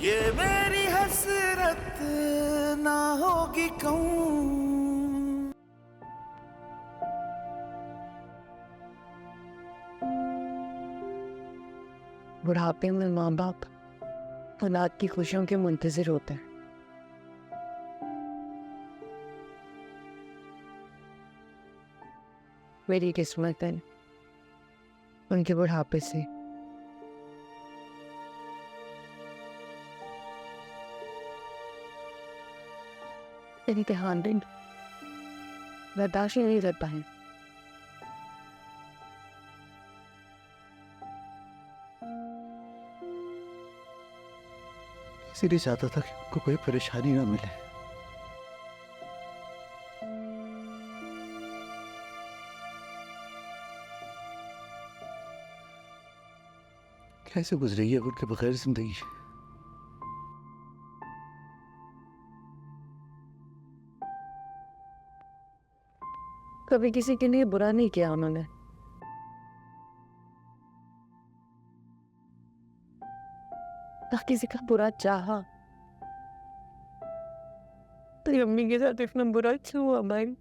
ये मेरी हसरत ना होगी कहूँ। बुढ़ापे में माँ बाप औलाद की खुशियों के मुंतजिर होते हैं। मेरी किस्मत है उनके बुढ़ापे से इम्तिहान दिन बर्दाश्त ही नहीं कर पाए। इसीलिए चाहता था कि उनको कोई परेशानी ना मिले। कैसे गुजरी है उनके बगैर जिंदगी। कभी किसी के लिए बुरा नहीं किया उन्होंने। ना किसी का बुरा चाहा। तो अम्मी के साथ इतना बुरा क्यों हुआ भाई?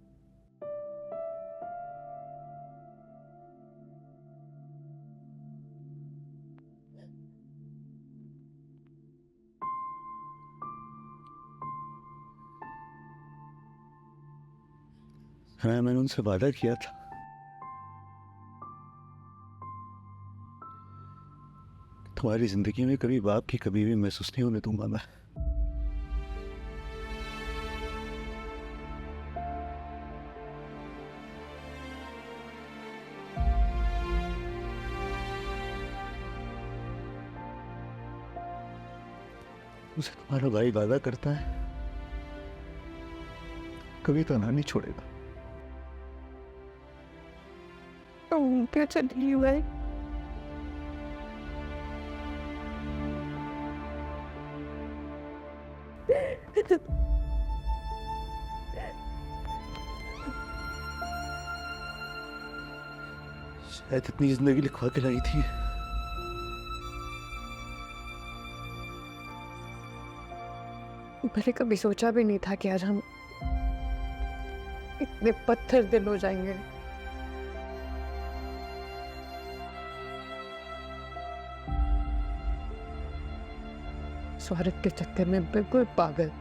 हाँ, मैंने उनसे वादा किया था तुम्हारी जिंदगी में कभी बाप की कमी भी महसूस नहीं होने दूंगा मैं। उसे तुम्हारा भाई वादा करता है कभी तो नहीं छोड़ेगा। क्या चल रही हुआ है? शायद इतनी जिंदगी लिखवा के लाई थी। मैंने कभी सोचा भी नहीं था कि आज हम इतने पत्थर दिल हो जाएंगे। स्वार्थ के चक्कर में बिल्कुल पागल।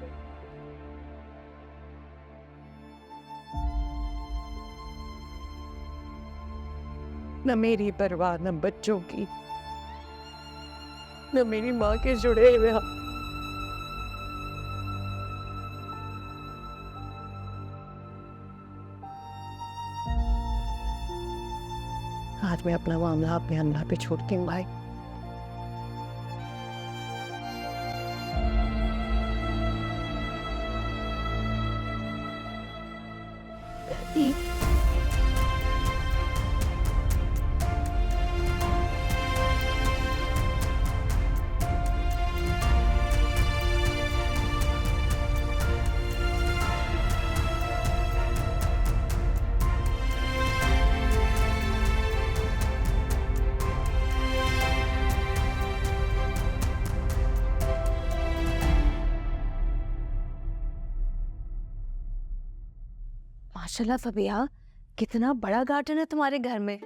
न मेरी परवाह, न बच्चों की, न मेरी माँ के जुड़े हुए हाथ। आज मैं अपना मामला अपने अल्लाह पे छोड़ती हूँ भाई। माशाल्लाह फबिया, कितना बड़ा गार्डन है तुम्हारे घर में।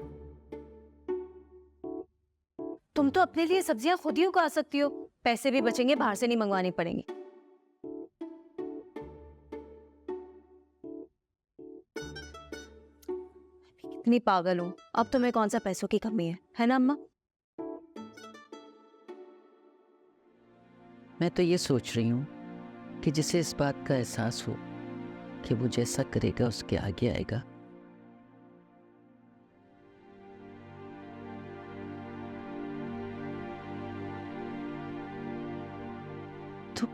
तुम तो अपने लिए सब्जियां खुद ही उगा सकती हो, पैसे भी बचेंगे, बाहर से नहीं मंगवाने पड़ेंगे। कितनी पागल हूं, अब तुम्हें कौन सा पैसों की कमी है ना अम्मा? मैं तो ये सोच रही हूँ कि जिसे इस बात का एहसास हो कि वो जैसा करेगा उसके आगे आएगा, तो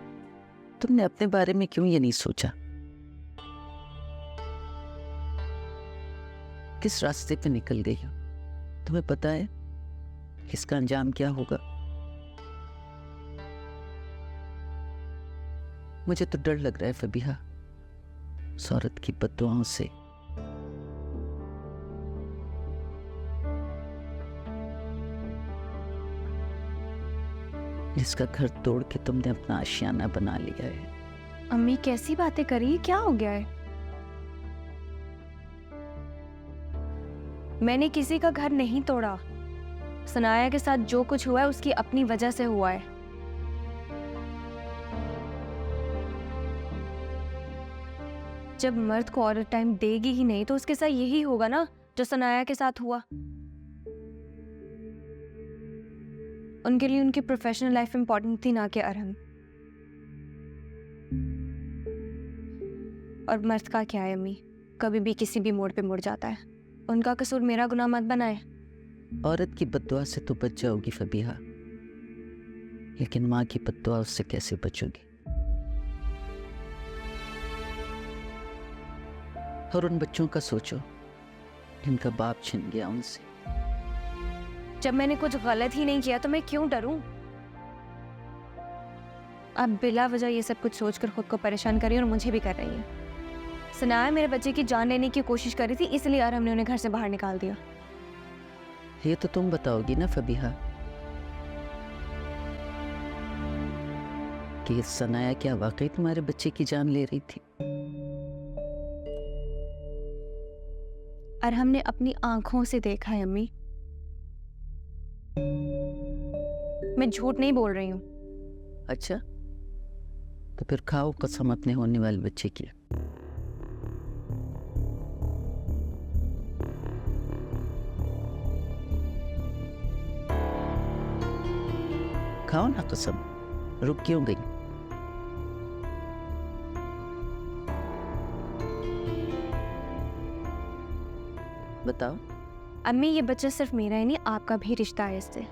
तुमने अपने बारे में क्यों ये नहीं सोचा? किस रास्ते पे निकल गई हो? तुम्हें पता है इसका अंजाम क्या होगा? मुझे तो डर लग रहा है फबीहा, उस औरत की बद्दुआओं से। जिसका घर तोड़ के तुमने अपना आशियाना बना लिया है। अम्मी कैसी बातें करी, क्या हो गया है? मैंने किसी का घर नहीं तोड़ा। सनाया के साथ जो कुछ हुआ है उसकी अपनी वजह से हुआ है। जब मर्द को औरत टाइम देगी ही नहीं तो उसके साथ यही होगा ना जो सनाया के साथ हुआ। उनके लिए उनकी प्रोफेशनल लाइफ इंपॉर्टेंट थी, ना कि अरहम। और मर्द का क्या है अम्मी, कभी भी किसी भी मोड़ पे मुड़ जाता है। उनका कसूर मेरा गुनाह मत बनाए। औरत की बद्दुआ से तो बच जाओगी फबीहा, लेकिन माँ की बद्दुआ उससे कैसे बचोगी? और उन बच्चों का सोचो जिनका बाप छिन गया उनसे। जब मैंने कुछ गलत ही नहीं किया तो मैं क्यों डरूं? आप बिला वजह ये सब कुछ सोचकर खुद को परेशान कर रही हैं और मुझे भी कर रही हैं। सनाया मेरे बच्चे की जान लेने की कोशिश कर रही थी, इसलिए अरहम ने उन्हें घर से बाहर निकाल दिया। ये तो तुम बताओगी ना फबीहा कि सनाया क्या वाकई तुम्हारे बच्चे की जान ले रही थी? अरहम ने अपनी आंखों से देखा है अम्मी, मैं झूठ नहीं बोल रही हूँ। अच्छा, तो फिर खाओ कसम अपने होने वाले बच्चे की। खाओ ना कसम, रुक क्यों गई? बताओ। अम्मी ये बच्चा सिर्फ मेरा ही नहीं, आपका भी रिश्ता है इससे।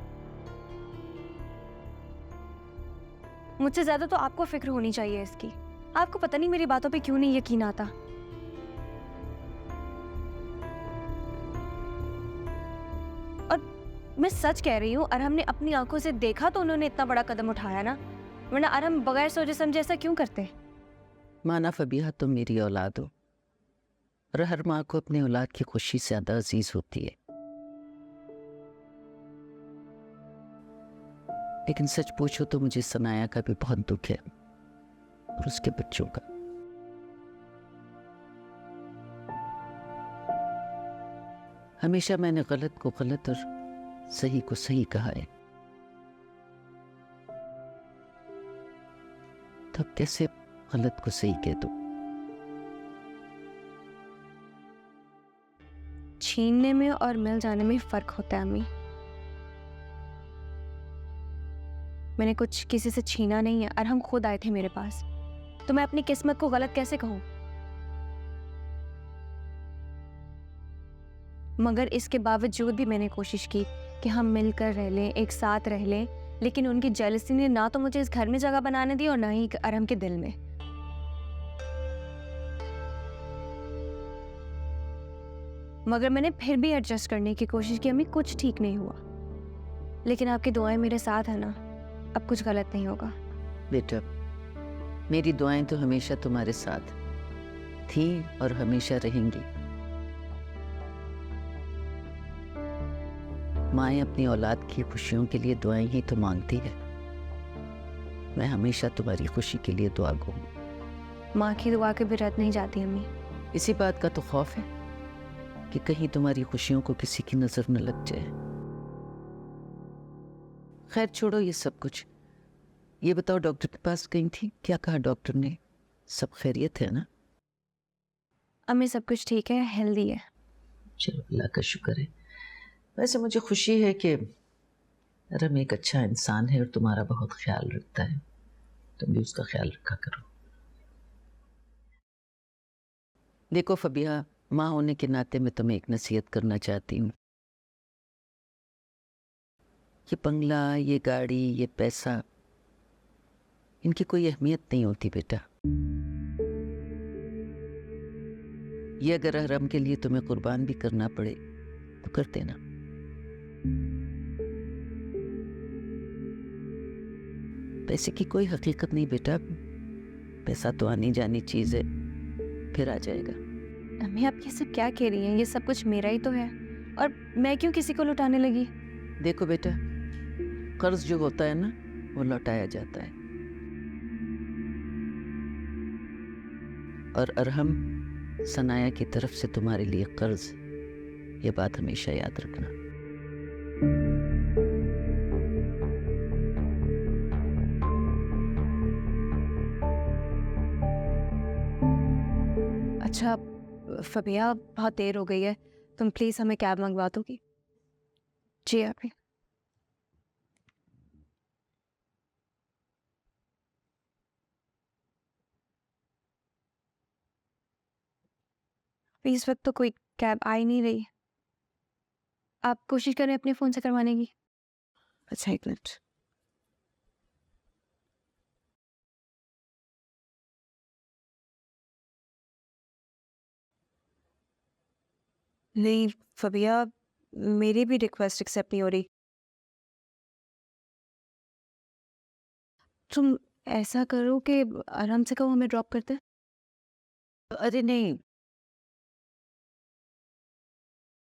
मुझसे ज्यादा तो आपको फिक्र होनी चाहिए इसकी। आपको पता नहीं मेरी बातों पे क्यों नहीं यकीन आता। और मैं सच कह रही हूँ, अरहम ने अपनी आंखों से देखा तो उन्होंने इतना बड़ा कदम उठाया ना, वरना अरहम बगैर सोचे समझे ऐसा क्यों करते? माना फबीहा तुम मेरी औलाद हो और हर माँ को अपनी औलाद की खुशी ज्यादा अजीज होती है, लेकिन सच पूछो तो मुझे सनाया का भी बहुत दुख है और उसके बच्चों का। हमेशा मैंने गलत को गलत और सही को सही कहा है, तब कैसे गलत को सही कह दो? छीनने में और मिल जाने में फर्क होता है अम्मी। मैंने कुछ किसी से छीना नहीं है, अरहम खुद आए थे मेरे पास, तो मैं अपनी किस्मत को गलत कैसे कहूं? मगर इसके बावजूद भी मैंने कोशिश की कि हम मिलकर रह लें, एक साथ रह लें, लेकिन उनकी जेलसी ने ना तो मुझे इस घर में जगह बनाने दी और ना ही अरहम के दिल में। मगर मैंने फिर भी एडजस्ट करने की कोशिश की अम्मी, कुछ ठीक नहीं हुआ। लेकिन आपकी दुआएं मेरे साथ है ना, अब कुछ गलत नहीं होगा। बेटा, मेरी दुआएं तो हमेशा तुम्हारे साथ थी और हमेशा रहेंगी। माएं अपनी औलाद की खुशियों के लिए दुआएं ही तो मांगती है। मैं हमेशा तुम्हारी खुशी के लिए दुआ गो हूं। माँ की दुआ के भी रद्द नहीं जाती अम्मी। इसी बात का तो खौफ है कि कहीं तुम्हारी खुशियों को किसी की नजर न लग जाए। खैर छोड़ो ये सब कुछ, ये बताओ डॉक्टर के पास गई थी, क्या कहा डॉक्टर ने? सब खैरियत है ना? अम्मी सब कुछ ठीक है, हेल्दी है। चलो अल्लाह का शुक्र है। वैसे मुझे खुशी है कि रम एक अच्छा इंसान है और तुम्हारा बहुत ख्याल रखता है, तुम भी उसका ख्याल रखा करो। देखो फबीहा, माँ होने के नाते मैं तुम्हें एक नसीहत करना चाहती हूँ। ये बंगला, ये गाड़ी, ये पैसा, इनकी कोई अहमियत नहीं होती बेटा। ये अगर हरम के लिए तुम्हें कुर्बान भी करना पड़े तो कर देना। पैसे की कोई हकीकत नहीं बेटा, पैसा तो आनी जानी चीज है, फिर आ जाएगा। अम्मी आप ये सब क्या कह रही हैं? ये सब कुछ मेरा ही तो है, और मैं क्यों किसी को लुटाने लगी? देखो बेटा, कर्ज जो होता है ना, वो लौटाया जाता है। और अरहम सनाया की तरफ से तुम्हारे लिए कर्ज, ये बात हमेशा याद रखना। अच्छा फबिया, बहुत देर हो गई है, तुम प्लीज़ हमें कैब मंगवा दोगी? जी अभी। इस वक्त तो कोई कैब आ ही नहीं रही। आप कोशिश करें अपने फ़ोन से करवाने की। अच्छा, एक मिनट। नहीं फबिया, मेरी भी रिक्वेस्ट एक्सेप्ट नहीं हो रही। तुम ऐसा करो कि आराम से कहो हमें ड्रॉप करते। अरे नहीं,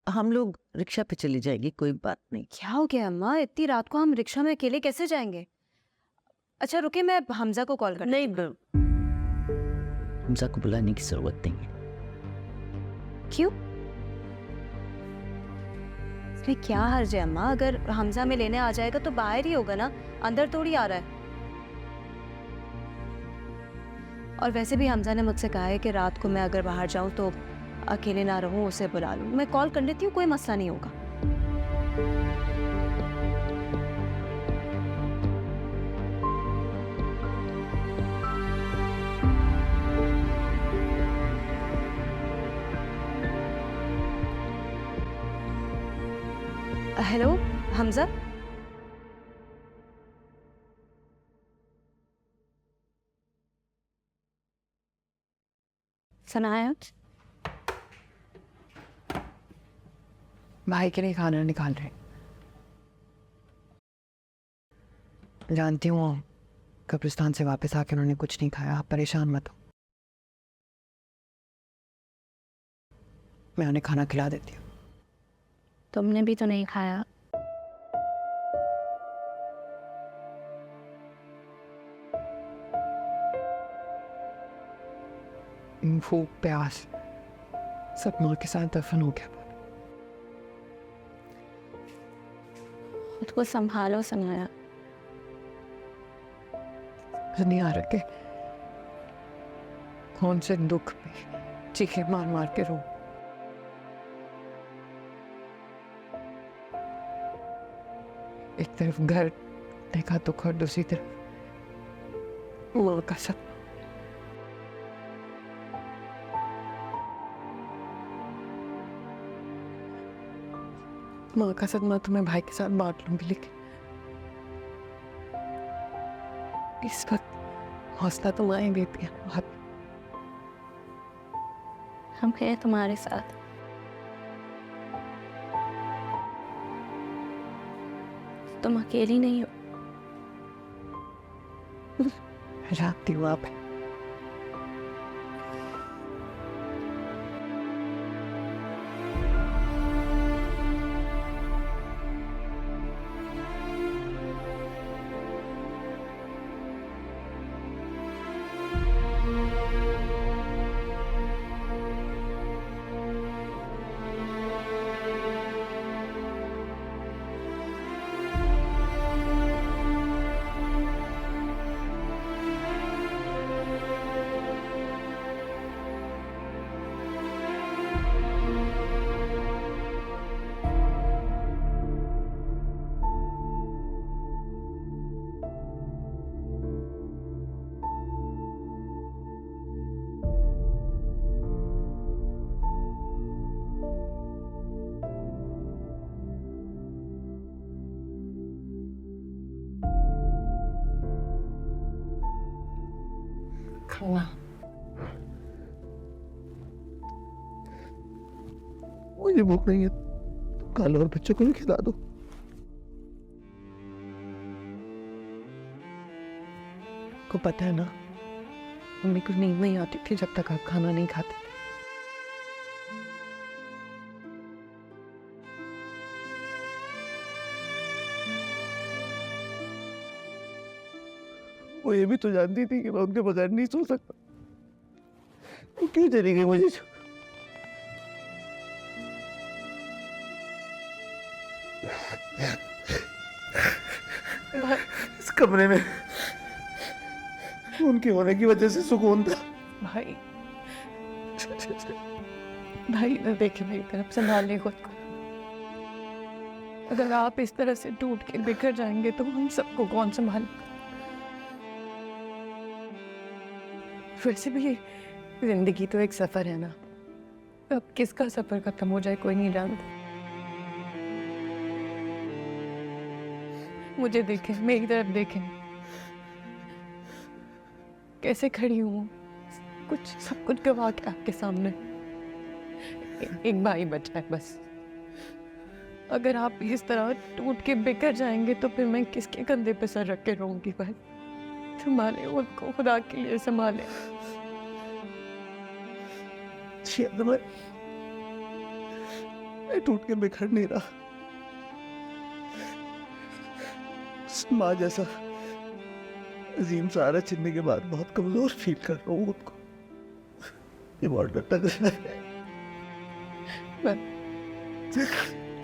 हम लोग रिक्शा पे चली जाएंगे, कोई बात नहीं। क्या हो गया अम्मा, इतनी रात को हम रिक्शा में अकेले कैसे जाएंगे? अच्छा रुके, मैं हमजा को कॉल कर। नहीं, हमजा को बुलाने की जरूरत नहीं है। क्यों? इसमें क्या हर्ज है अम्मा? अगर हमजा में लेने आ जाएगा तो बाहर ही होगा ना, अंदर थोड़ी आ रहा है। और वैसे भी हमजा ने मुझसे कहा है कि रात को मैं अगर बाहर जाऊं तो अकेले ना रहूं, उसे बुला लूं। मैं कॉल कर लेती हूँ, कोई मसला नहीं होगा। हेलो हमजा। सनाया, भाई के लिए खाना निकाल रहे। जानती हूँ कब्रिस्तान से वापस आकर उन्होंने कुछ नहीं खाया, आप परेशान मत हो, मैं उन्हें खाना खिला देती हूँ। तुमने भी तो नहीं खाया। भूख प्यास सब माँ के साथ दफन हो गया। खुद को संभालो सनाया। नहीं आ रखे कौन से दुख में चीखे मार मार के रो। एक तरफ घर देखा दुख और दूसरी तरफ माँ का सब। माँ का सदमा तो मैं भाई के साथ बांट लूंगी, लेकिन इस वक्त हौसला तो माँ ही देती है। बहुत हम हैं तुम्हारे साथ। तुम अकेली नहीं हो। जानती हूँ आप खाना मुझे भूख नहीं है, कल और बच्चों को भी खिला दो। को पता है ना, मम्मी को नींद नहीं आती थी जब तक आप खाना नहीं खाते थे। वो ये भी तो जानती थी कि मैं उनके बगैर नहीं सो सकता। वो क्यों चली गई मुझे? इस कमरे में उनके होने की वजह से सुकून था। भाई भाई ना देखे मेरी तरफ, संभालिए खुद को। अगर आप इस तरह से टूट के बिखर जाएंगे तो हम सबको कौन संभाले? वैसे भी जिंदगी तो एक सफर है ना, अब किसका सफर खत्म हो जाए कोई नहीं जानता। मुझे देखें, मेरी तरफ देखें, कैसे खड़ी हूँ, सब कुछ गवा के आपके सामने। एक भाई बचा है बस। अगर आप इस तरह टूट के बिखर जाएंगे तो फिर मैं किसके कंधे पे सर रख के रहूंगी? भाई संभाले उनको, खुदा के लिए संभाले। मैं टूट के बिखर नहीं रहा। माँ जैसा अजीम सहारा छिनने के बाद बहुत कमजोर फील कर रहा हूँ खुद को। ये बहुत डर लग रहा है।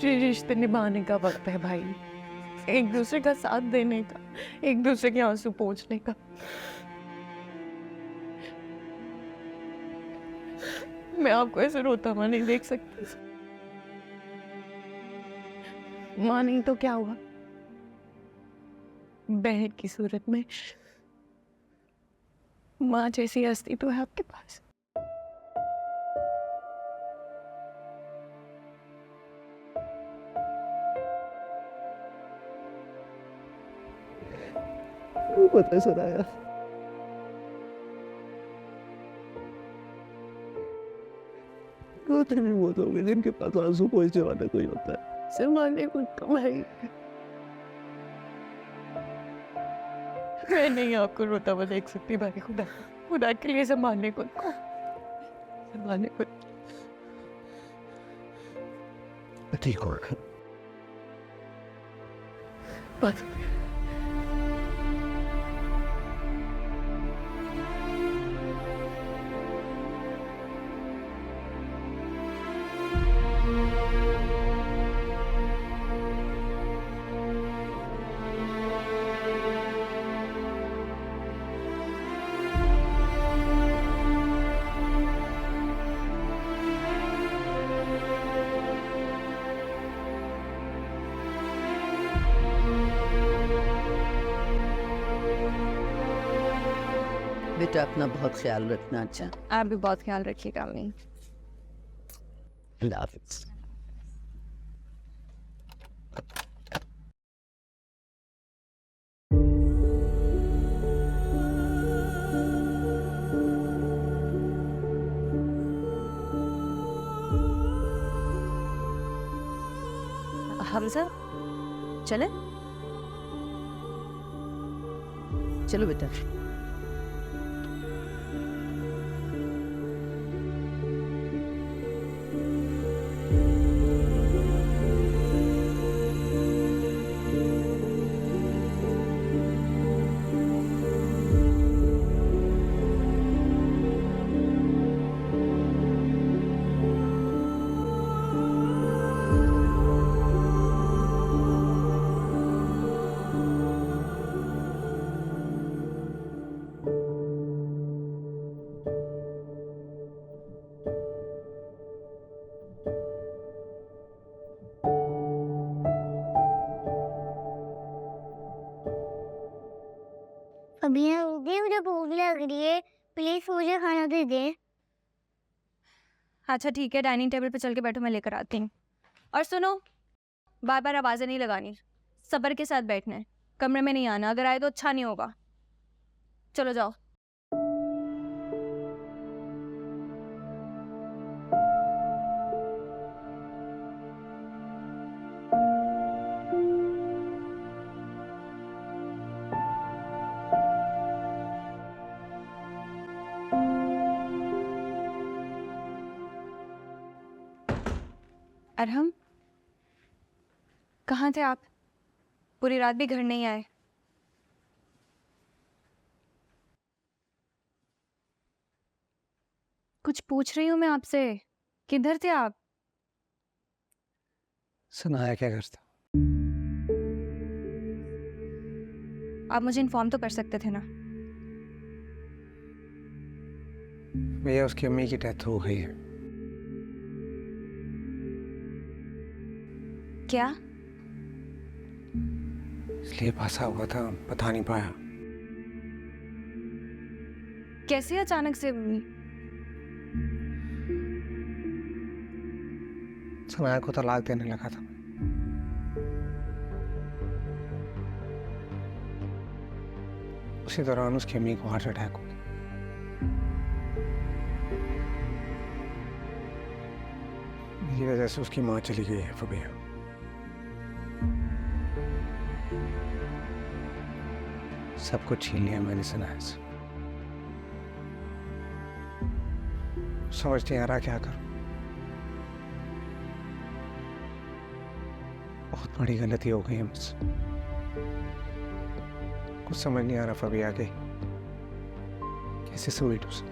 रिश्ते निभाने का वक्त है भाई, एक दूसरे का साथ देने का, एक दूसरे के आंसू पोंछने का। मैं आपको ऐसे रोता हुआ नहीं देख सकती। माँ नहीं तो क्या हुआ, बहन की सूरत में माँ जैसी हस्ती तो है आपके पास। पता सुनाया रोते नहीं वो लोग जिनके पास आंसू पोंछने वाला कोई होता है। संभाले खुद को भाई। मैं नहीं आपको रोता हुआ देख सकती भाई, खुदा के लिए संभालने खुद को, संभालने खुद। ठीक होगा बस बेटा अपना बहुत ख्याल रखना। अच्छा, आप भी बहुत ख्याल रखिएगा अम्मी। अल्लाह हाफिज। हमजा चले? चलो बेटा। अभी मुझे भूख लग रही है, प्लीज मुझे खाना दे दे। अच्छा ठीक है, डाइनिंग टेबल पे चल के बैठो, मैं लेकर आती हूँ। और सुनो, बार बार आवाज़ें नहीं लगानी, सब्र के साथ बैठना है, कमरे में नहीं आना, अगर आए तो अच्छा नहीं होगा। चलो जाओ। अरहम, कहाँ थे आप? पूरी रात भी घर नहीं आए। कुछ पूछ रही हूँ मैं आपसे। किधर थे आप? सनाया क्या करता? आप मुझे इन्फॉर्म तो कर सकते थे ना। भैया उसकी अम्मी की डेथ हो गई है। क्या? इसलिए फंसा हुआ था, बता नहीं पाया। कैसे अचानक से? सनाया को तलाक देने लगा था। उसी दौरान उसकी अम्मी को हार्ट अटैक हो गया। मेरी वजह से उसकी माँ चली गई है फबिया। सब कुछ छीन लिया मैंने सनाया से। समझ नहीं आ रहा क्या करूं। बहुत बड़ी गलती हो गई है मुझसे। कुछ समझ नहीं आ रहा फबिया के कैसे समेटूं उसे।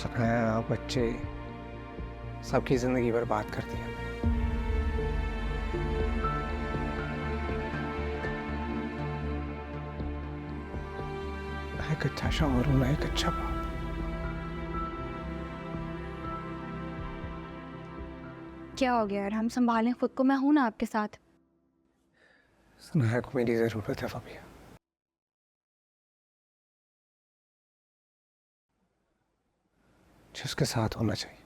सनाया, बच्चे, सबकी जिंदगी बर्बाद कर दी है। एक अच्छा शौहर हूं, मैं एक अच्छा बाप। क्या हो गया यार? हम संभालें खुद को, मैं हूं ना आपके साथ। सनाया को मेरी जरूरत है फबिया। जिसके साथ होना चाहिए।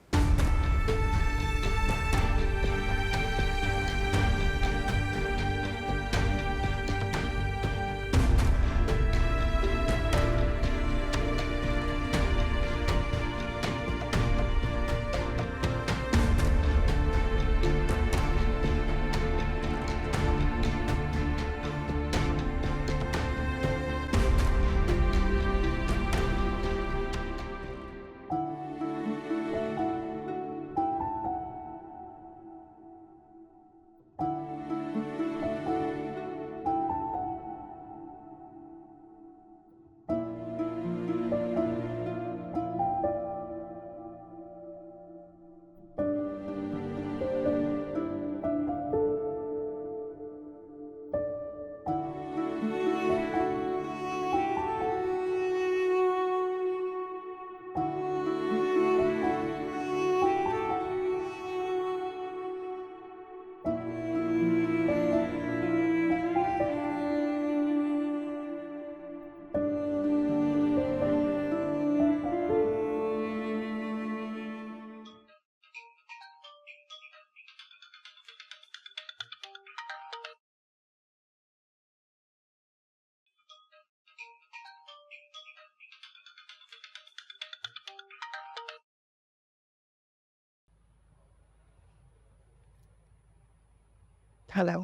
हेलो।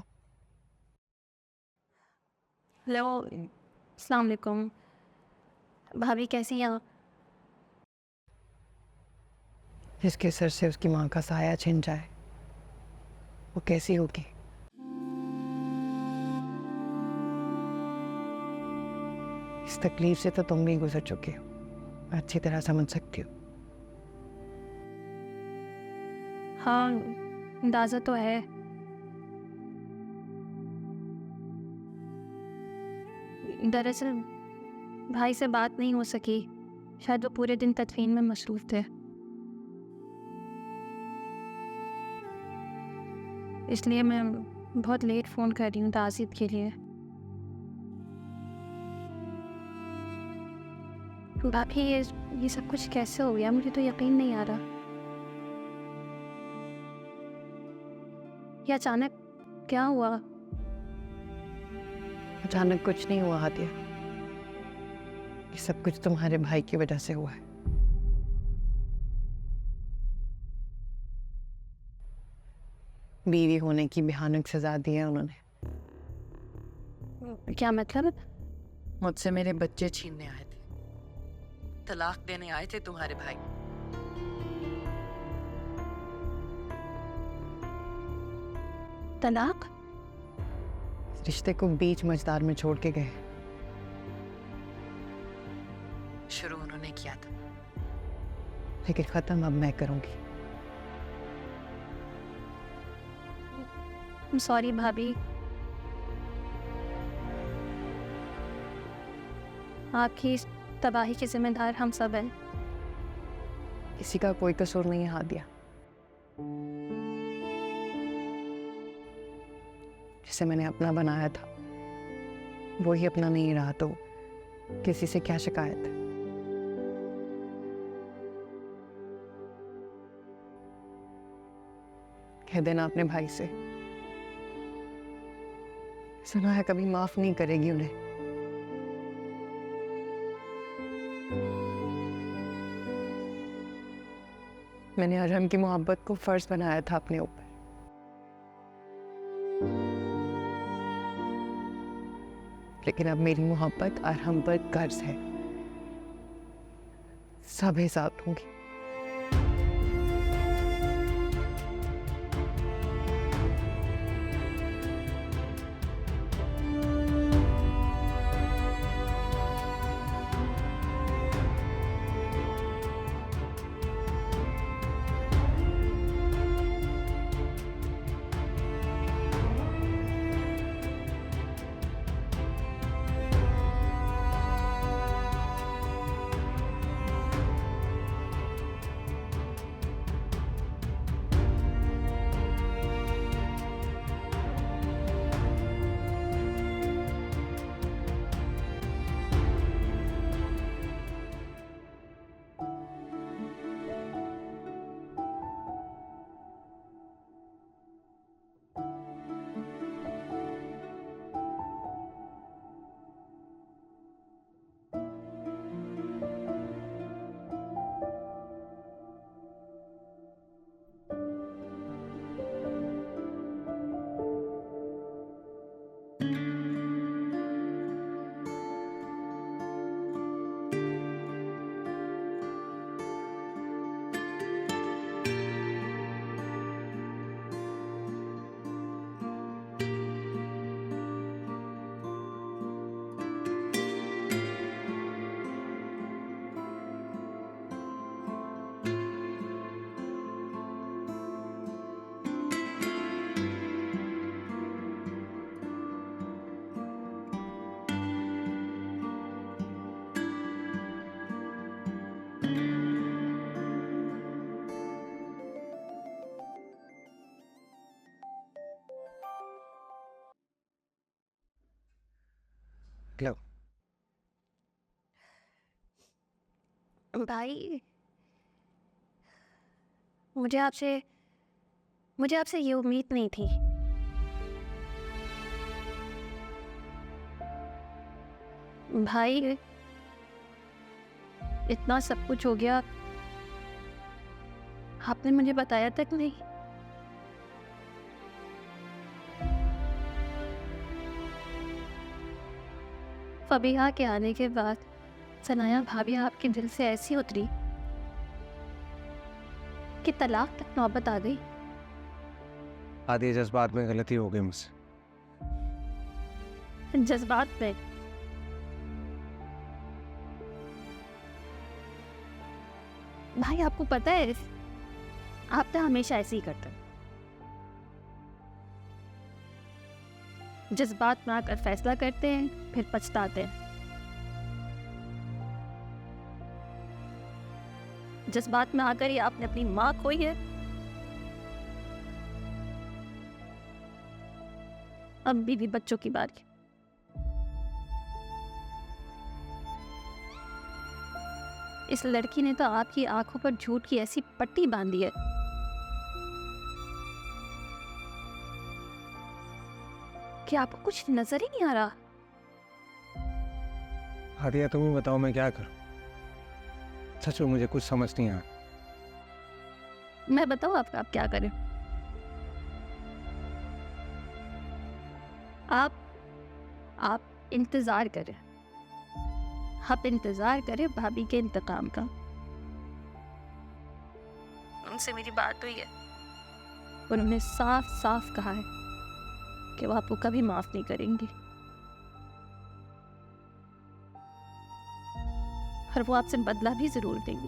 हेलो, अस्सलाम वालेकुम। भाभी कैसी हैं आप? जिसके सर से उसकी माँ का साया छिन जाए वो कैसी होगी? इस तकलीफ से तो तुम भी गुजर चुके हो, मैं अच्छी तरह समझ सकती हूँ। हाँ, अंदाज़ा तो है। दरअसल भाई से बात नहीं हो सकी, शायद वो पूरे दिन तदफीन में मसरूफ थे, इसलिए मैं बहुत लेट फ़ोन कर रही हूँ ताज़ीद के लिए। भाभी ये सब कुछ कैसे हो गया? मुझे तो यकीन नहीं आ रहा। ये अचानक क्या हुआ? अचानक कुछ नहीं हुआ हादिया, ये सब कुछ तुम्हारे भाई की वजह से हुआ है। बीवी होने की भयानक सजा दी है उन्होंने। क्या मतलब? मुझसे मेरे बच्चे छीनने आए थे, तलाक देने आए थे तुम्हारे भाई। तलाक? रिश्ते को बीच मझदार में छोड़ के गए। लेकिन ख़त्म अब मैं करूँगी। सॉरी भाभी, आपकी इस तबाही के जिम्मेदार हम सब हैं। किसी का कोई कसूर नहीं है हादिया। जिसे मैंने अपना बनाया था वो ही अपना नहीं रहा तो किसी से क्या शिकायत है। कह देना अपने भाई से, सुना है कभी माफ नहीं करेगी उन्हें। मैंने अरहम की मोहब्बत को फर्ज बनाया था अपने ऊपर, लेकिन अब मेरी मोहब्बत अरहम पर कर्ज है। सब हिसाब दूंगी। लो। भाई, मुझे आपसे ये उम्मीद नहीं थी। भाई, इतना सब कुछ हो गया, आपने मुझे बताया तक नहीं। फबीहा के आने के बाद सनाया भाभी आपके दिल से ऐसी उतरी कि तलाक तक नौबत आ गई। आधी जज्बात में गलती हो गई मुझसे। जज्बात में? भाई, आपको पता है आप तो हमेशा ऐसे ही करते हैं। जज्बात में आकर फैसला करते हैं, फिर पछताते हैं। जज्बात में आकर ही आपने अपनी माँ खोई है। अब बीवी बच्चों की बारी। इस लड़की ने तो आपकी आंखों पर झूठ की ऐसी पट्टी बांधी है कि आपको कुछ नजर ही नहीं आ रहा। हादिया, तुम ही बताओ मैं क्या करूं? सच में मुझे कुछ समझ नहीं आ रहा। मैं बताऊं आपको आप क्या करें? आप इंतजार करें। आप इंतजार करें भाभी के इंतकाम का। उनसे मेरी बात हुई है, उन्होंने साफ साफ कहा है कि वो आपको कभी माफ नहीं करेंगी, और वो आपसे बदला भी जरूर देंगे।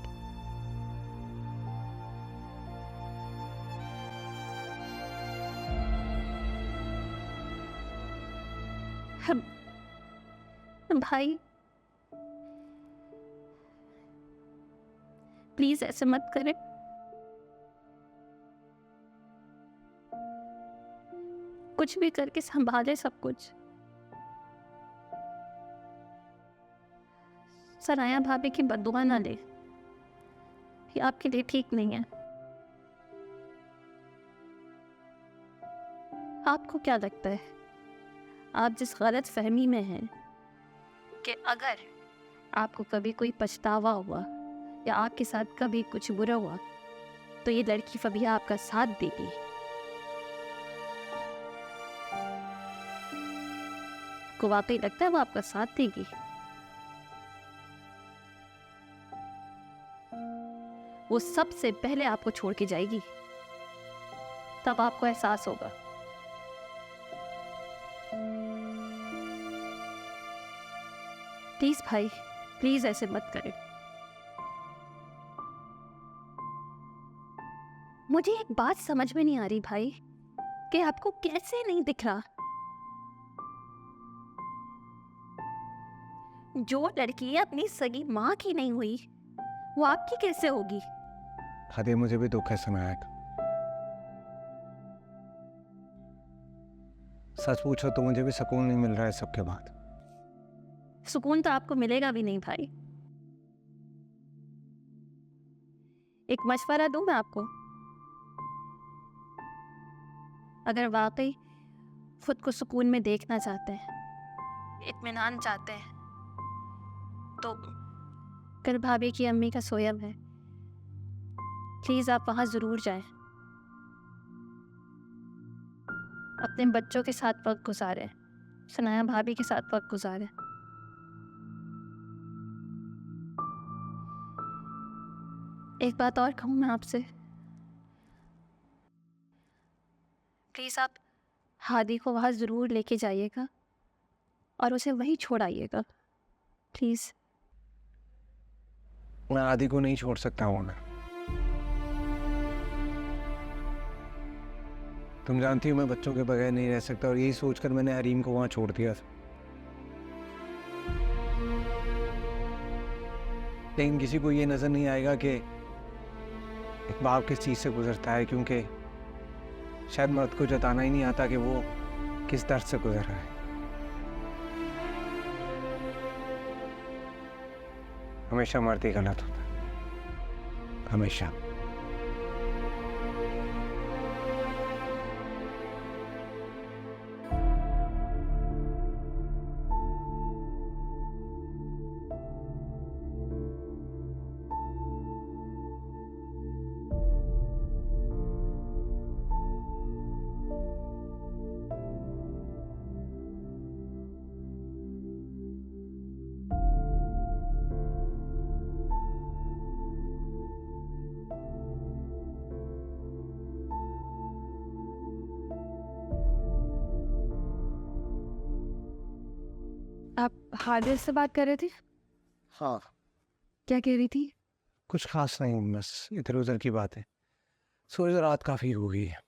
भाई प्लीज ऐसे मत करें। कुछ भी करके संभाले सब कुछ। सनाया भाभी की बददुआ ना ले, ये आपके लिए ठीक नहीं है। आपको क्या लगता है, आप जिस गलत फहमी में हैं कि अगर आपको कभी कोई पछतावा हुआ या आपके साथ कभी कुछ बुरा हुआ तो ये लड़की फबिया आपका साथ देगी। को वाकई लगता है वो आपका साथ देगी? वो सबसे पहले आपको छोड़ के जाएगी, तब आपको एहसास होगा। प्लीज भाई, प्लीज ऐसे मत करें। मुझे एक बात समझ में नहीं आ रही भाई, कि आपको कैसे नहीं दिख रहा, जो लड़की अपनी सगी माँ की नहीं हुई वो आपकी कैसे होगी? दादी मुझे भी दुख है सनाया का। सच पूछो तो मुझे भी सुकून नहीं मिल रहा है सबके बाद। सुकून तो आपको मिलेगा भी नहीं भाई। एक मशवरा दूं मैं आपको, अगर वाकई खुद को सुकून में देखना चाहते हैं, इत्मीनान चाहते हैं, तो कल भाभी की अम्मी का सोयम है, प्लीज आप वहां जरूर जाएं। अपने बच्चों के साथ वक्त गुजारें, सनाया भाभी के साथ वक्त गुजारें। एक बात और कहूँ मैं आपसे, प्लीज आप हादी को वहां जरूर लेके जाइएगा और उसे वहीं छोड़ आइएगा, प्लीज। मैं आदि को नहीं छोड़ सकता हूँ मैं। तुम जानती हो मैं बच्चों के बगैर नहीं रह सकता, और यही सोचकर मैंने हरीम को वहां छोड़ दिया था। लेकिन किसी को ये नजर नहीं आएगा कि एक बाप किस चीज से गुजरता है, क्योंकि शायद मर्द को जताना ही नहीं आता कि वो किस दर्द से गुजर रहा है। हमेशा मर्द ही गलत होता है, हमेशा। आप हादिर से बात कर रहे थे? हाँ, क्या कह रही थी? कुछ खास नहीं, बस इधर उधर की बात है। सोच रात काफी हो गई है।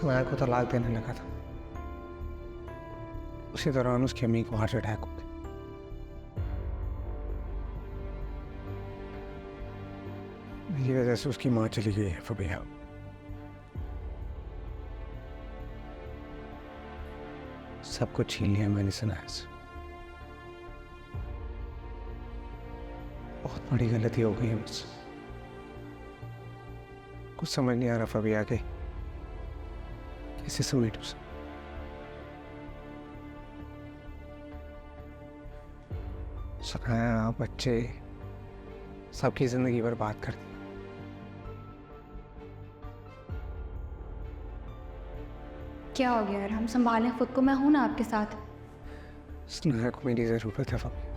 सनाया को तलाक देने लगा था, उसी दौरान उसकी अम्मी को हार्ट अटैक हो गया। मेरी वजह से उसकी माँ चली गई है फबिया। सब कुछ छीन लिया मैंने सनाया से। बहुत बड़ी गलती हो गई है मुझसे। कुछ समझ नहीं आ रहा फबिया के कैसे समेटूं उसे। सनाया, बच्चे, सबकी जिंदगी बर्बाद कर दी। क्या हो गया यार, हम संभालें खुद को, मैं हूं ना आपके साथ। सनाया को मेरी जरूरत है फबिया।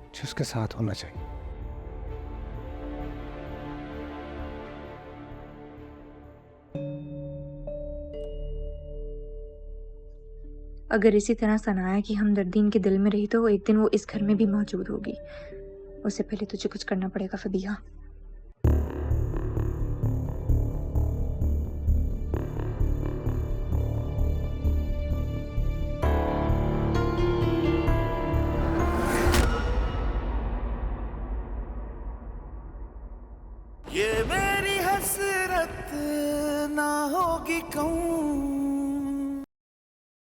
मुझे उसके साथ होना चाहिए। अगर इसी तरह सनाया कि हमदर्दी इनके दिल में रही तो एक दिन वो इस घर में भी मौजूद होगी। उससे पहले तुझे कुछ करना पड़ेगा फबिया। ये मेरी हसरत ना होगी कौन